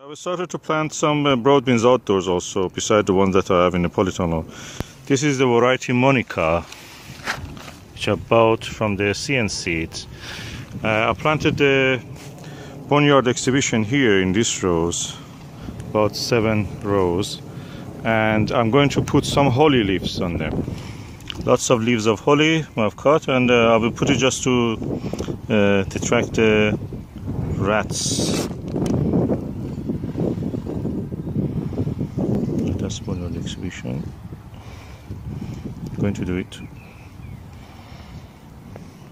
We started to plant some broad beans outdoors also, beside the ones that I have in the polytunnel. This is the variety Monica, which I bought from the CN Seeds. I planted the Boneyard exhibition here in these rows, about 7 rows, and I'm going to put some holly leaves on them. Lots of leaves of holly I've cut, and I will put it just to attract the rats. That's Boneyard exhibition. I'm going to do it.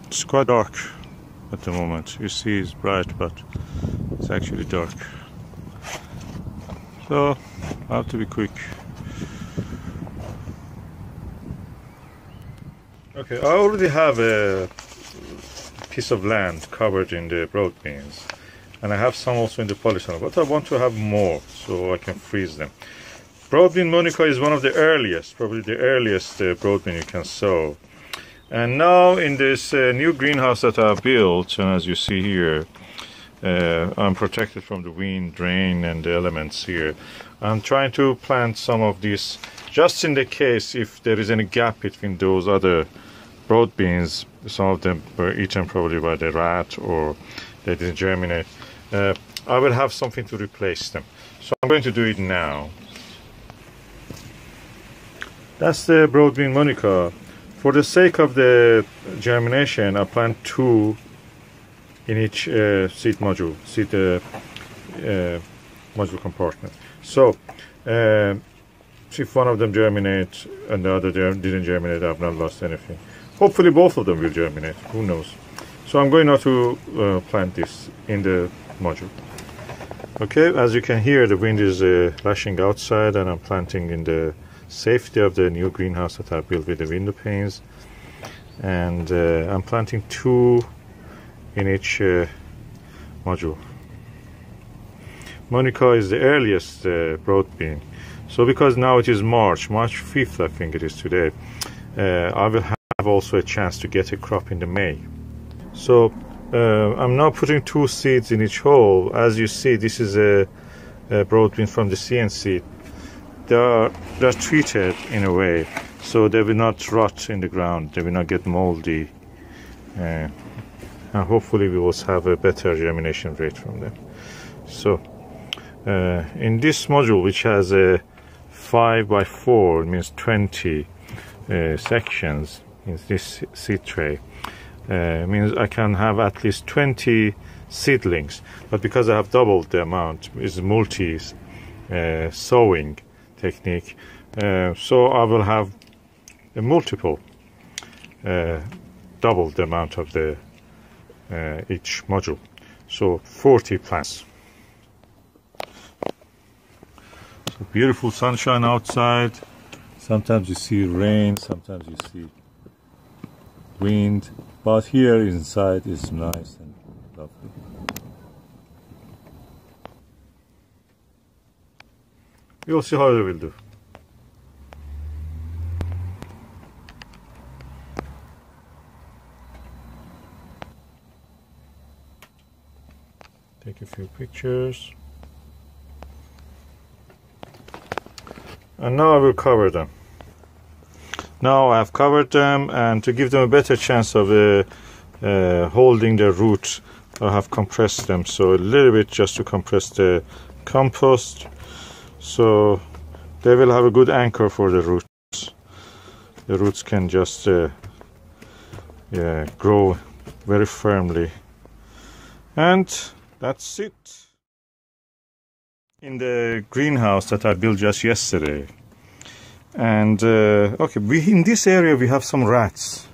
It's quite dark at the moment. You see it's bright, but it's actually dark. So I have to be quick. Okay, I already have a piece of land covered in the broad beans, and I have some also in the polytunnel, but I want to have more so I can freeze them. Broad bean Monica is one of the earliest, probably the earliest broad bean you can sow. And now in this new greenhouse that I built, and as you see here, I'm protected from the wind, rain and the elements here. I'm trying to plant some of these just in the case if there is any gap between those other broad beans. Some of them were eaten probably by the rat or they didn't germinate. I will have something to replace them. So I'm going to do it now. That's the broad bean Monica. For the sake of the germination, I plant 2 in each seed module, module compartment. So, if one of them germinates and the other didn't germinate, I've not lost anything. Hopefully both of them will germinate, who knows. So I'm going now to plant this in the module. Okay, as you can hear, the wind is lashing outside, and I'm planting in the safety of the new greenhouse that I built with the window panes, and I'm planting 2 in each module. Monica is the earliest broad bean, so because now it is March 5th I think it is today, I will have also a chance to get a crop in the May. So I'm now putting 2 seeds in each hole. As you see, this is a broad bean from the CN Seed. They're treated in a way so they will not rot in the ground, they will not get moldy, and hopefully we will have a better germination rate from them. So in this module, which has a 5 by 4, it means 20 sections in this seed tray, means I can have at least 20 seedlings, but because I have doubled the amount, it's multi sowing technique, so I will have a multiple double the amount of the each module, so 40 plants. So beautiful sunshine outside. Sometimes you see rain, sometimes you see wind, but here inside is nice and lovely. You'll see how they will do. Take a few pictures. And now I will cover them. Now I have covered them, and to give them a better chance of holding their root, I have compressed them. So a little bit just to compress the compost, so they will have a good anchor for the roots. The roots can just grow very firmly. And that's it. In the greenhouse that I built just yesterday. And okay, in this area we have some rats.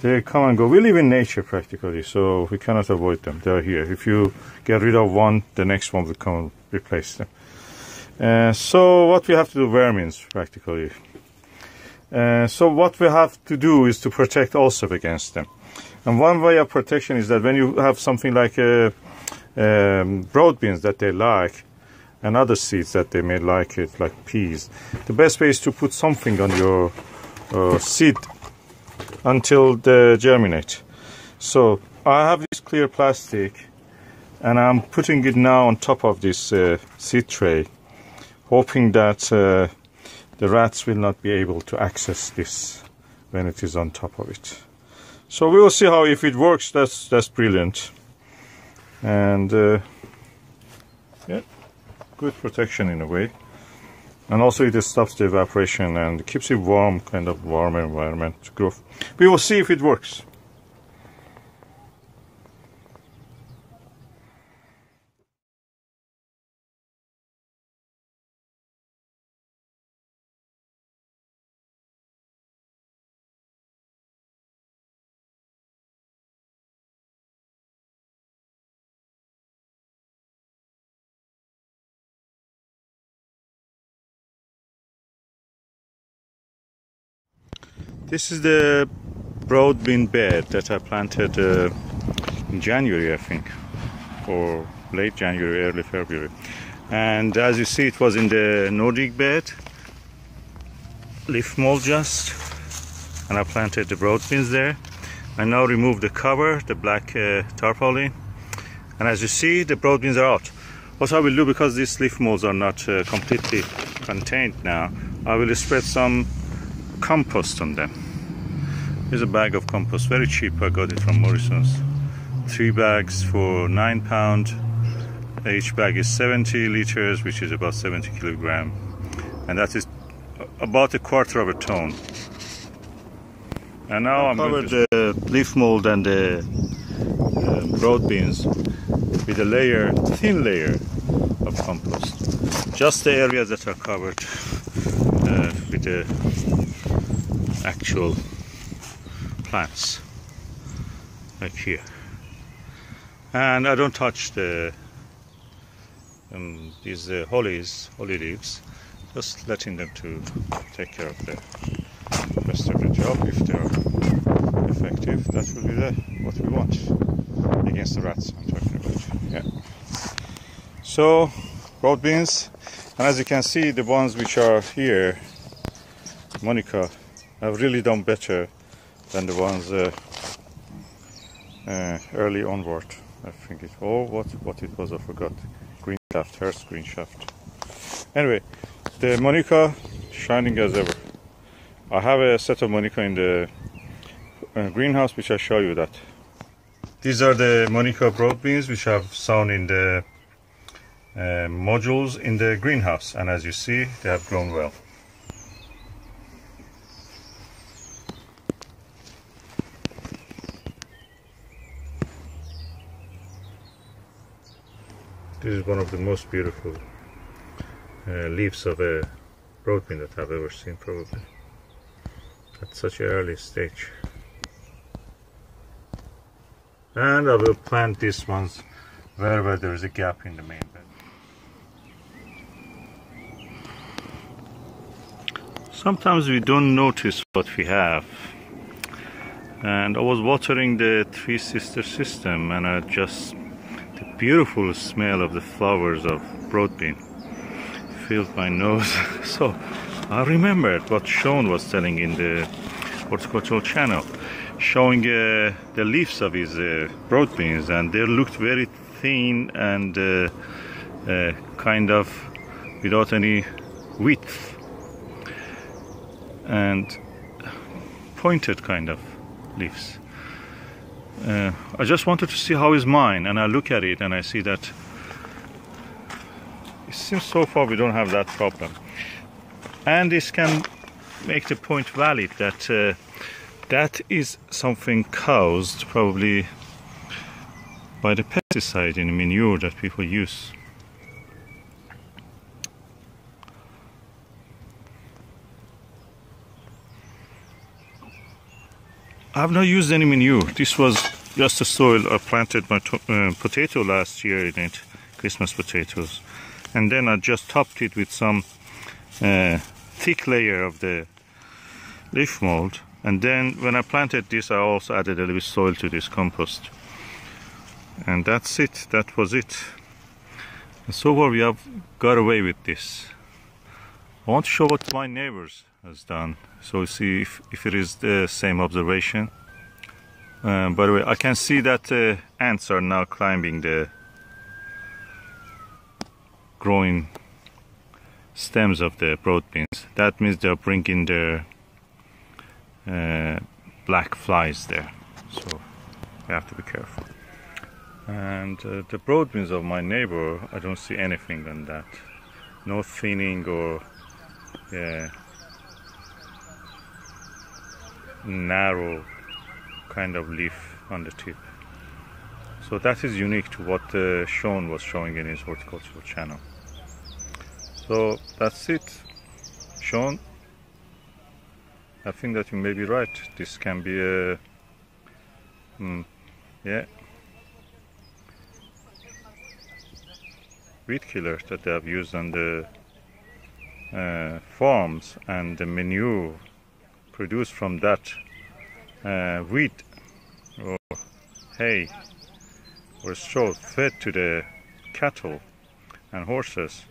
They come and go. We live in nature practically, so we cannot avoid them. They're here. If you get rid of one, the next one will come and replace them. So what we have to do, vermins practically. So what we have to do is to protect also against them. And one way of protection is that when you have something like broad beans that they like, and other seeds that they may like it, like peas, the best way is to put something on your seed until they germinate. So I have this clear plastic and I'm putting it now on top of this seed tray, hoping that the rats will not be able to access this when it is on top of it. So we will see how, if it works. That's brilliant, and yeah, good protection in a way, and also it stops the evaporation and keeps it warm, kind of warm environment to grow. We will see if it works. This is the broad bean bed that I planted in January, I think, or late January, early February. And as you see, it was in the Nordic bed, leaf mold just, and I planted the broad beans there. I now remove the cover, the black tarpaulin, and as you see, the broad beans are out. What I will do, because these leaf molds are not completely contained now, I will spread some compost on them. Here's a bag of compost, very cheap. I got it from Morrison's. 3 bags for £9. Each bag is 70 liters, which is about 70 kilograms, and that is about a quarter of a ton. And now I'm going to cover the leaf mold and the broad beans with a layer, thin layer of compost. Just the areas that are covered with the actual plants, like here. And I don't touch the these holly leaves, just letting them to take care of the rest of the job. If they are effective, that will be what we want against the rats I'm talking about. Yeah. So broad beans, and as you can see, the ones which are here, Monica, have really done better than the ones early onward. I think it, what it was, I forgot. Green shaft, Hearst green shaft. Anyway, the Monica shining as ever. I have a set of Monica in the greenhouse, which I show you that. These are the Monica broad beans which I've sown in the modules in the greenhouse, and as you see, they have grown well. This is one of the most beautiful leaves of a broad bean that I've ever seen, probably, at such an early stage. And I will plant these ones wherever there is a gap in the main bed. Sometimes we don't notice what we have. And I was watering the Three Sisters system, and the beautiful smell of the flowers of broad bean filled my nose. So I remembered what Sean was telling in the horticultural channel, showing the leaves of his broad beans, and they looked very thin and kind of without any width and pointed kind of leaves. I just wanted to see how is mine, and I look at it and I see that it seems so far we don't have that problem. And this can make the point valid that that is something caused probably by the pesticide in manure that people use. I have not used any manure. This was just the soil. I planted my potato last year in it, Christmas potatoes, and then I just topped it with some thick layer of the leaf mold. And then when I planted this, I also added a little soil to this compost. And that's it. That was it. And so far we have got away with this. I want to show what my neighbors has done, so see if it is the same observation. By the way, I can see that ants are now climbing the growing stems of the broad beans. That means they're bringing the black flies there, so we have to be careful. And the broad beans of my neighbor, I don't see anything on that. No thinning or narrow kind of leaf on the tip. So that is unique to what Sean was showing in his horticultural channel. So that's it, Sean. I think that you may be right. This can be a weed killer that they have used on the farms, and the manure produced from that wheat or hay or straw fed to the cattle and horses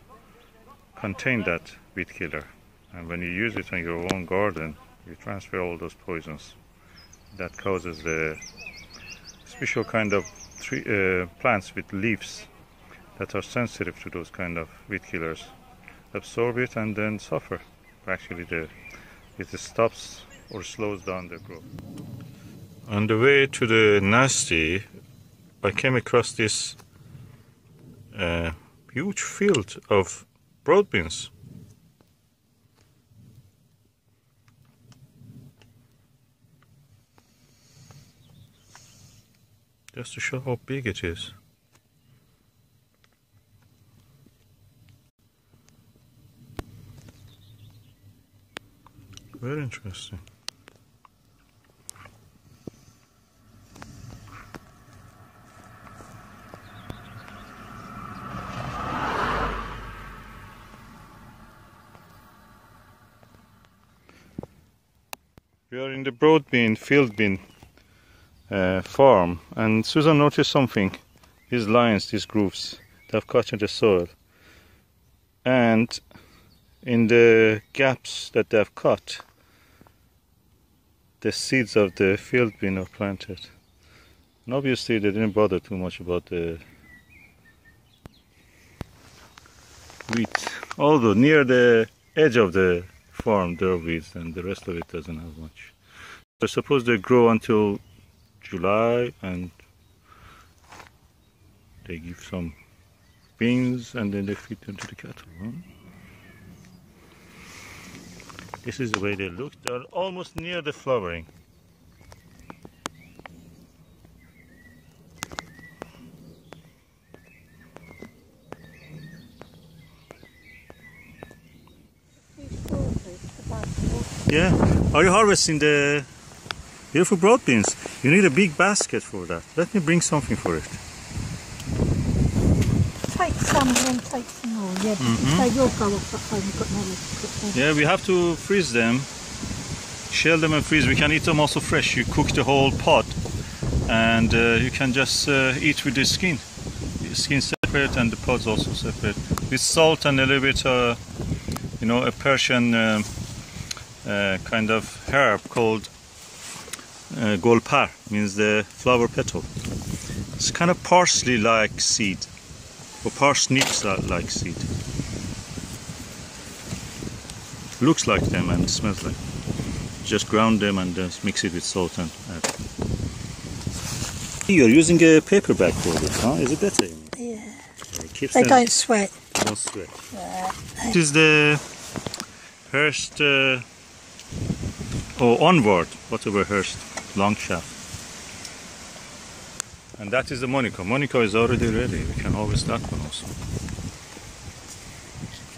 contain that weed killer. And when you use it on your own garden, you transfer all those poisons that causes the special kind of plants with leaves that are sensitive to those kind of weed killers absorb it and then suffer. Actually, it stops or slows down the growth. On the way to the Nasty, I came across this huge field of broad beans. Just to show how big it is. Very interesting. We are in the broad bean, field bean farm, and Susan noticed something. These lines, these grooves, they have cut in the soil, and in the gaps that they have cut, the seeds of the field bean are planted. And obviously they didn't bother too much about the wheat, although near the edge of the farm there are weeds and the rest of it doesn't have much. I suppose they grow until July and they give some beans and then they feed them to the cattle. Huh? This is the way they look. They're almost near the flowering. Yeah. Are you harvesting the beautiful broad beans? You need a big basket for that. Let me bring something for it. Take some and take some more, yeah. They will go off that home. You've got no way to cook them. Yeah, we have to freeze them, shell them and freeze. We can eat them also fresh. You cook the whole pod and you can just eat with the skin. The skin separate and the pods also separate. With salt and a little bit, you know, a Persian kind of herb called golpar, means the flower petal. It's kind of parsley-like seed, or parsnips-like seed. Looks like them and smells like them. Just ground them and mix it with salt and add. You're using a paper bag for it, huh? Is it better? Yeah. They don't sweat. Don't sweat. This is the Hurst, or Onward, whatever Hurst, long shaft. And that is the Monica. Monica is already ready. We can harvest that one also.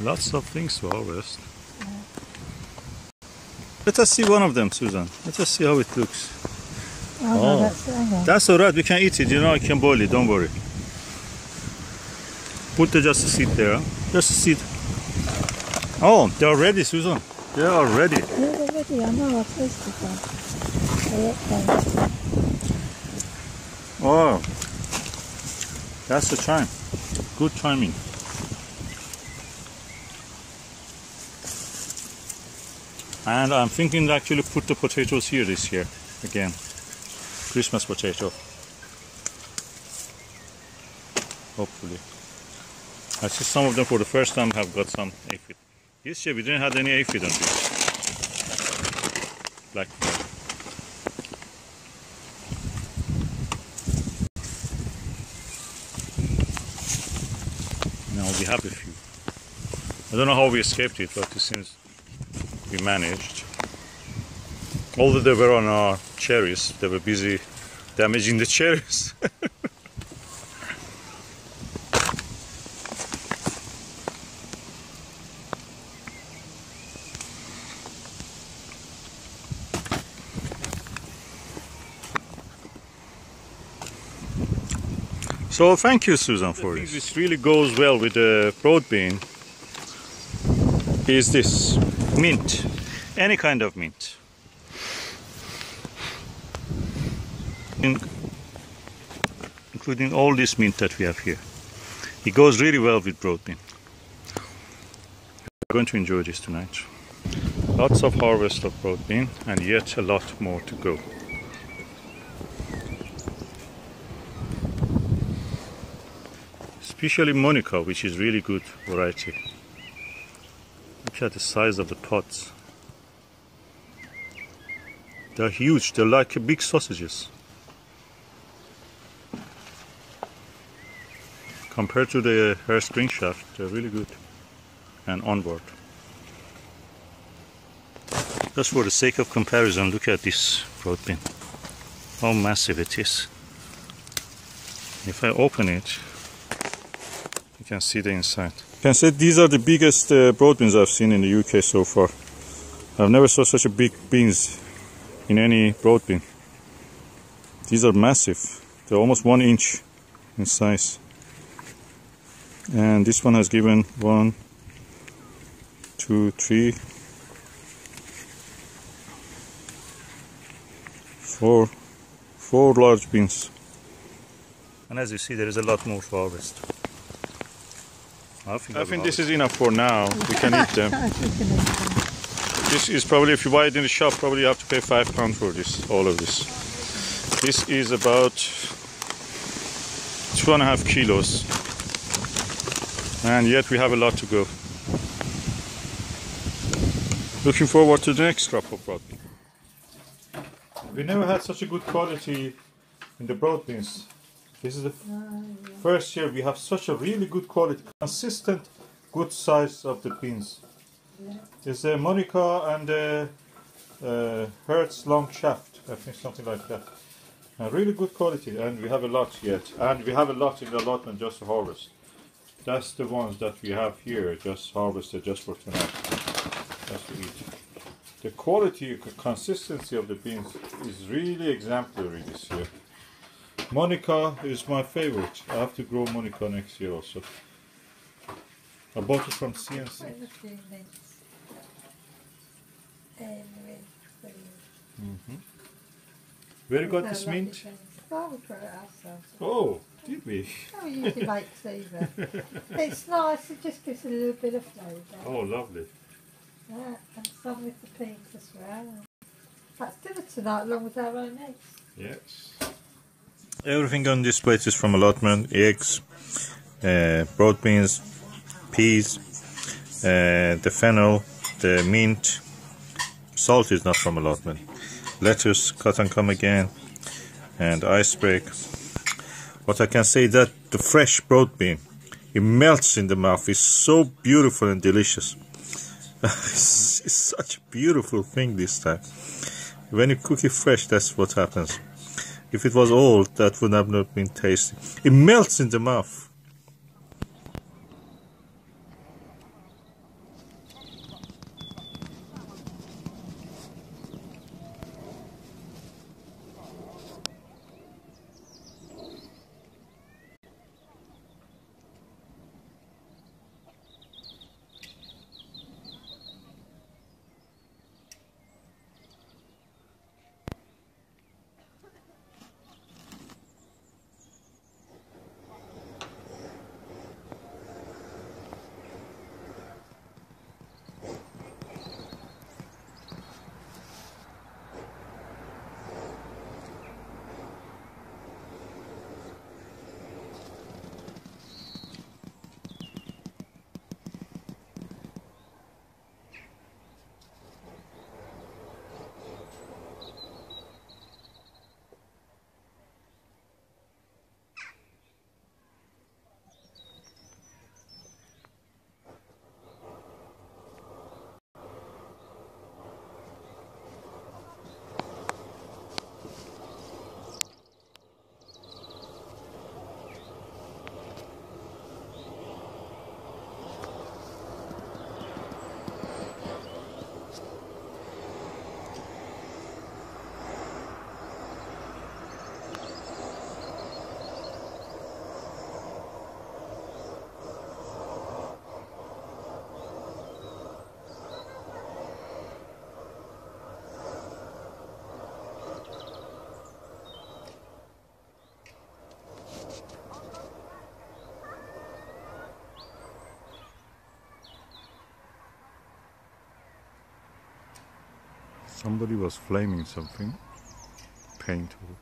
Lots of things to harvest. Let us see one of them, Susan. Let us see how it looks. No, that's alright. We can eat it. You know, I can boil it. Don't worry. Put just a seed there. Just a seed. Oh, they are ready, Susan. They are ready. Yeah, they're ready. I know. I've tasted them. Oh, that's the time. Good timing. And I'm thinking to actually put the potatoes here this year again. Christmas potato. Hopefully. I see some of them for the first time have got some aphid. This year we didn't have any aphid on this. Black fly. Now we have a few. I don't know how we escaped it, but it seems we managed. Although they were on our cherries, they were busy damaging the cherries. So thank you, Susan, for this. This really goes well with the broad bean. Is this mint? Any kind of mint. Including all this mint that we have here. It goes really well with broad bean. We're going to enjoy this tonight. Lots of harvest of broad bean and yet a lot more to go. Especially Monica, which is really good variety. Look at the size of the pods. They're huge, they're like big sausages. Compared to the hair spring shaft, they're really good and onward. Just for the sake of comparison, look at this broad bean. How massive it is. If I open it, you can see the inside. I can say these are the biggest broad beans I've seen in the UK so far. I've never saw such a big beans in any broad bean. These are massive. They're almost 1 inch in size. And this one has given 1, 2, 3, 4 large beans. And as you see, there is a lot more to harvest. I think this is enough for now. We can eat them. This is probably, if you buy it in the shop, probably you have to pay £5 for this, all of this. This is about 2.5 kilos. And yet we have a lot to go. Looking forward to the next crop of broad bean. We never had such a good quality in the broad beans. This is the first year we have such a really good quality, consistent, good size of the beans. It's a Monica and a Hertz long shaft, I think something like that. Really good quality, and we have a lot yet. And we have a lot in the allotment just to harvest. That's the ones that we have here, just harvested just for tonight, just to eat. The quality, consistency of the beans is really exemplary this year. Monica is my favorite. I have to grow Monica next year also. I bought it from CNC. Where you got this mint? Oh, we put it ourselves. Oh, did we? Oh, we usually like Caesar. It's nice, it just gives it a little bit of flavour. Oh, lovely. Yeah, and some with the pink as well. That's dinner tonight along with our own eggs. Yes. Everything on this plate is from allotment: eggs, broad beans, peas, the fennel, the mint. Salt is not from allotment. Lettuce, cut and come again, and iceberg. What I can say that the fresh broad bean, it melts in the mouth. It's so beautiful and delicious. It's such a beautiful thing this time. When you cook it fresh, that's what happens. If it was old, that would have not been tasty. It melts in the mouth. Somebody was flaming something, paint or